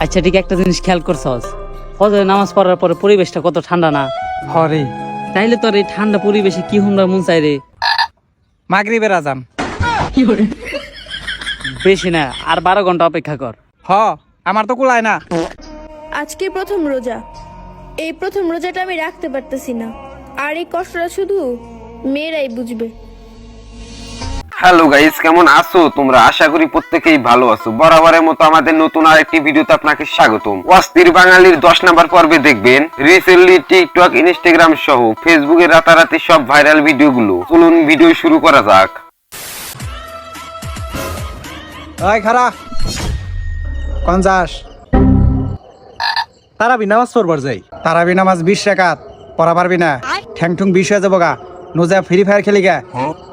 আচ্ছা ঠিক একটা জিনিস খেয়াল করছস, ফজরের নামাজ পড়ার পরে পরিবেশটা কত ঠান্ডা না? হরে তাইলে তোর এই ঠান্ডা পরিবেশে কি হুমরা মন চাই রে? মাগরিবের আজান। বেশি না, আর 12 ঘন্টা অপেক্ষা কর। হ আমার তো কুলায় না। আজকে প্রথম রোজা, এই প্রথম রোজাটা আমি রাখতে পারতেছি না, আর এই কষ্টটা শুধু মেয়েরাই বুঝবে। হ্যালো গাইস, কেমন আছো তোমরা? আশা করি প্রত্যেকেই ভালো আছো। বরাবরের মতো আমাদের নতুন আরেকটি ভিডিওতে আপনাকে স্বাগতম। অস্থির বাঙালির 10 নাম্বার পর্বে দেখবেন রিসেন্টলি টিকটক, ইনস্টাগ্রাম সহ ফেসবুকে রাতারাতি সব ভাইরাল ভিডিওগুলো। চলুন ভিডিও শুরু করা যাক। ওই খারা কোন যাস? তারাবি নামাজ পড়বার যাই। তারাবি নামাজ 20 রাকাত পড়া পারবি না, ঠ্যাং ঠুং 20 হয়ে যাবো গা। নোজা ফ্রি ফায়ার খেলি গা,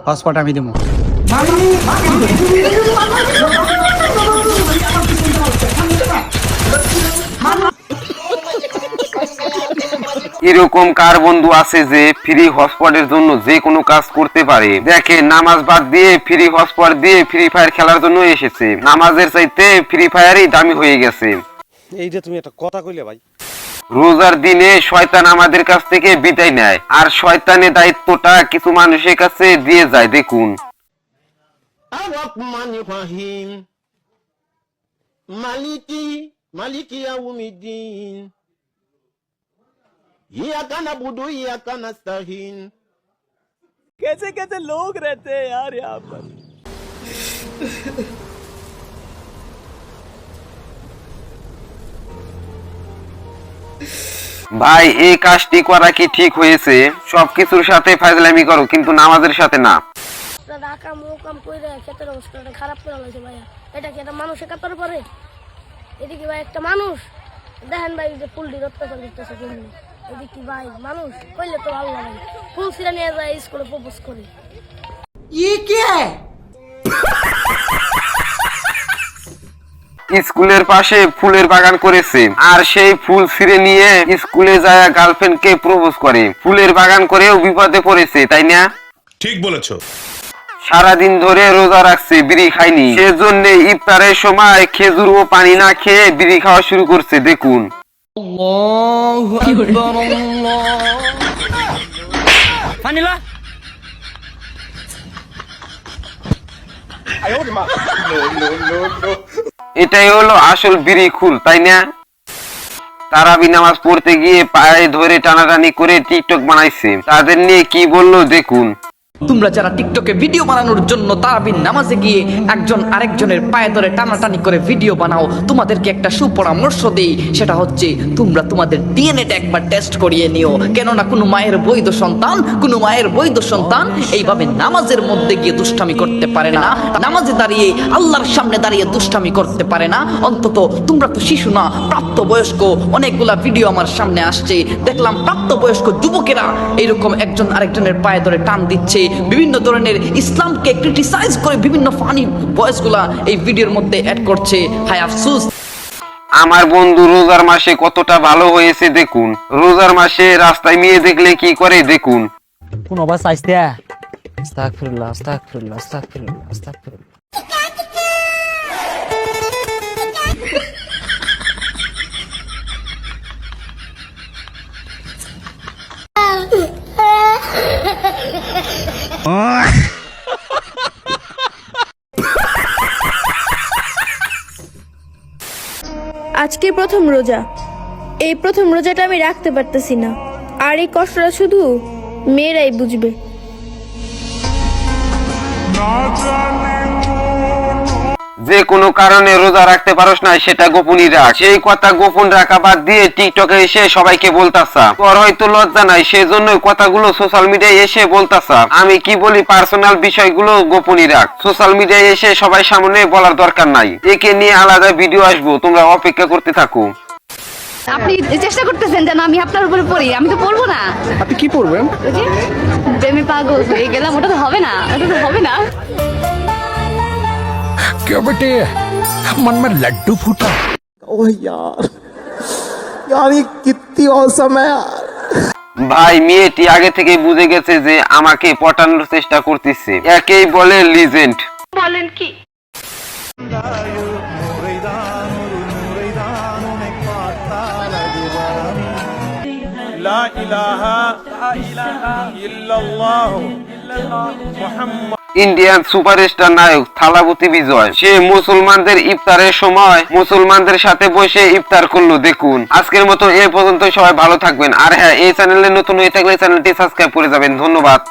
হটস্পট আমি দেবো। এরকম কার বন্ধু আছে যে ফ্রি হটস্পটের জন্য যে কোনো কাজ করতে পারে? দেখে নামাজ বাদ দিয়ে ফ্রি হটস্পট দিয়ে ফ্রি ফায়ার খেলার জন্য এসেছে। নামাজের চাইতে ফ্রি ফায়ারই দামি হয়ে গেছে। এই যে তুমি একটা কথা কইলে ভাই। রোজার দিনে শয়তান আমাদের কাছ থেকে বিদায় নেয়, আর শয়তানের দায়িত্বটা কিছু মানুষের কাছে দিয়ে যায়। দেখুন, মালিকি ইয়াউমিদ্দিন इयाका नअबुदु इयाका नस्तईन। कैसे कैसे लोग रहते हैं यार यहाँ पर। ভাই এই কাজটি করা কি ঠিক হয়েছে? সবকিছুর সাথে ফাজলামি করো, কিন্তু নামাজের সাথে না। রাখা মোকাম কইরা ক্ষেতের অবস্থাটা খারাপ করে লাগছে ভাইয়া। এটা কি একটা মানুষের কাতার পরে? এটা কি ভাই একটা মানুষ? দেখেন ভাই যে ফুলটি অত্যাচার করতেছে কেমনি। এটা কি ভাই মানুষ? কইলে তো ভালো লাগে। ফুল ছিঁড়া নিয়ে যায় স্কুলে প্রপোজ করে। স্কুলের পাশে ফুলের বাগান করেছে, আর সেই ফুল ছিঁড়ে নিয়ে স্কুলে যায় গার্লফ্রেন্ডকে প্রপোজ করে। ফুলের বাগান করেও বিপদে পড়েছে, তাই না? ঠিক বলেছো। সারাদিন ধরে রোজা রাখছে, বিড়ি খায়নি, সেজন্য ইফতারের সময় খেজুর ও পানি না খেয়ে বিড়ি খাওয়া শুরু করছে। দেখুন, এটাই হলো আসল বিড়ি খুল, তাই না? তারাবি নামাজ পড়তে গিয়ে পায়ে ধরে টানাটানি করে টিকটক বানাইছে। তাদের নিয়ে কি বললো দেখুন। তোমরা যারা টিকটকে ভিডিও বানানোর জন্য তারাবির নামাজে গিয়ে একজন আরেকজনের পায়ে ধরে টানাটানি করে ভিডিও বানাও, তোমাদেরকে একটা সুপরামর্শ দেই, সেটা হচ্ছে তোমরা তোমাদের ডিএনএটা একবার টেস্ট করিয়ে নিও। কেননা কোনো মায়ের বৈধ সন্তান এইভাবে নামাজের মধ্যে গিয়ে দুষ্টামি করতে পারে না, নামাজে দাঁড়িয়ে আল্লাহর সামনে দাঁড়িয়ে দুষ্টামি করতে পারে না। অন্তত তোমরা তো শিশু না, প্রাপ্তবয়স্ক। অনেকগুলা ভিডিও আমার সামনে আসছে, দেখলাম প্রাপ্তবয়স্ক যুবকেরা এইরকম একজন আরেকজনের পায়ে ধরে টান দিচ্ছে, বিভিন্ন ধরনের ইসলামকে ক্রিটিসাইজ করে বিভিন্ন ফানি ভয়েসগুলা এই ভিডিওর মধ্যে অ্যাড করছে। হায় আফসোস। আমার বন্ধু রোজার মাসে কতটা ভালো হয়েছে দেখুন। রোজার মাসে রাস্তায় মেয়ে দেখলে কি করে দেখুন। কোন অবস্থা চাইছে? আস্তাগফিরুল্লাহ, আস্তাগফিরুল্লাহ, আস্তাগফিরুল্লাহ, আস্তাগফিরুল্লাহ। আজকে প্রথম রোজা, এই প্রথম রোজাটা আমি রাখতে পারতেছি না, আর এই কষ্টটা শুধু মেয়েরাই বুঝবে। যে কোনো কারণে রোজা রাখতে পারোস না, সেটা গোপনই রাখ। সেই কথা গোপন রাখা বাদ দিয়ে টিকটকে এসে সবাইকে বলতাছা। তোর হয়তো লজ্জা নাই, সেজন্য কথাগুলো সোশ্যাল মিডিয়ায় এসে বলতাছা। আমি কি বলি, পার্সোনাল বিষয়গুলো গোপনই রাখ। সোশ্যাল মিডিয়ায় এসে সবাই সামনে বলার দরকার নাই। একে নিয়ে আলাদা ভিডিও আসবো, তোমরা অপেক্ষা করতে থাকো। আপনি চেষ্টা করতেছেন যেন আমি আপনার উপরে পড়ি, আমি তো পড়বো না। আপনি কি পড়বেন? প্রেমে পাগল হয়ে গেলাম, ওটা তো হবে না, ওটা তো হবে না। क्यों बेटे मन में लड्डू फूटा? ओह यार ये कितनी औसम है यार। ভাই মেয়েটি আগে থেকে বুঝে গেছে যে আমাকে পটানোর চেষ্টা করতেছে। একেই বলে লিজেন্ড। বলেন কি? লা ইলাহা ইল্লাল্লাহ মুহাম্মদ। ইন্ডিয়ান সুপারস্টার নায়ক থালাপতি বিজয় সে মুসলমানদের ইফতারের সময় মুসলমানদের সাথে বসে ইফতার করলো দেখুন। আজকের মতো এই পর্যন্ত, সবাই ভালো থাকবেন। আর হ্যাঁ, এই চ্যানেলে নতুন হয়ে থাকলে চ্যানেলটি সাবস্ক্রাইব করে যাবেন। ধন্যবাদ।